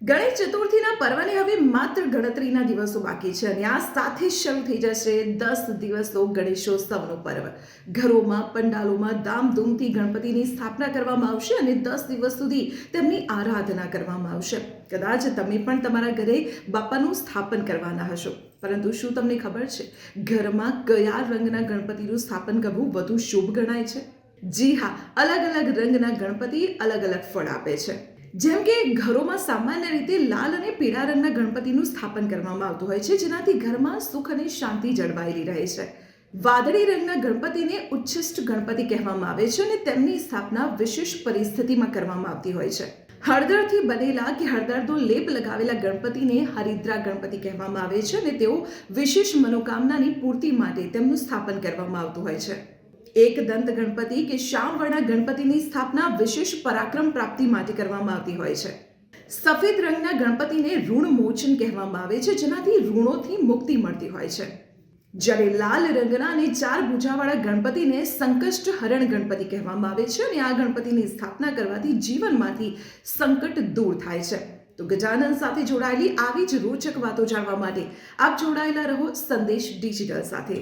ગણેશ ચતુર્થીના પર્વને હવે માત્ર ગણતરીના દિવસો બાકી છે અને આ સાથે શરૂ થઈ જશે 10 દિવસનો ગણેશોત્સવનો પર્વ. ઘરોમાં પંડાલોમાં ધામધૂમથી ગણપતિની સ્થાપના કરવામાં આવશે અને 10 દિવસ સુધી તેમની આરાધના કરવામાં આવશે. કદાચ તમે પણ તમારા ઘરે બાપાનું સ્થાપન કરવાના હશો, પરંતુ શું તમને ખબર છે ઘરમાં કયા રંગના ગણપતિનું સ્થાપન કરવું વધુ શુભ ગણાય છે? જી હા, અલગ અલગ રંગના ગણપતિ અલગ અલગ ફળ આપે છે. જેમ કે ઘરોમાં સામાન્ય રીતે લાલ અને પીળા રંગના ગણપતિનું સ્થાપન કરવામાં આવતું હોય છે, જેનાથી ઘરમાં સુખ અને શાંતિ જળવાયેલી રહે છે. વાદળી રંગના ગણપતિને ઉચ્છિષ્ટ ગણપતિ કહેવામાં આવે છે અને તેમની સ્થાપના વિશેષ પરિસ્થિતિમાં કરવામાં આવતી હોય છે. હળદરથી બનેલા કે હળદરનો લેપ લગાવેલા ગણપતિને હરિદ્રા ગણપતિ કહેવામાં આવે છે અને તેઓ વિશેષ મનોકામનાની પૂર્તિ માટે તેમનું સ્થાપન કરવામાં આવતું હોય છે. એક દંત ગણપતિ કે શ્યામવર્ણા ગણપતિની સ્થાપના વિશેષ પરાક્રમ પ્રાપ્તિ માટે કરવામાં આવતી હોય છે. સફેદ રંગના ગણપતિને ઋણ મોચન કહેવામાં આવે છે, જેનાથી ઋણોથી મુક્તિ મળતી હોય છે. જ્યારે લાલ રંગના અને 4 ભુજાવાળા ગણપતિને સંકષ્ટ હરણ ગણપતિ કહેવામાં આવે છે અને આ ગણપતિની સ્થાપના કરવાથી જીવનમાંથી સંકટ દૂર થાય છે. તો ગજાનન સાથે જોડાયેલી આવી જ રોચક વાતો જાણવા માટે આપ જોડાયેલા રહો સંદેશ ડિજિટલ સાથે.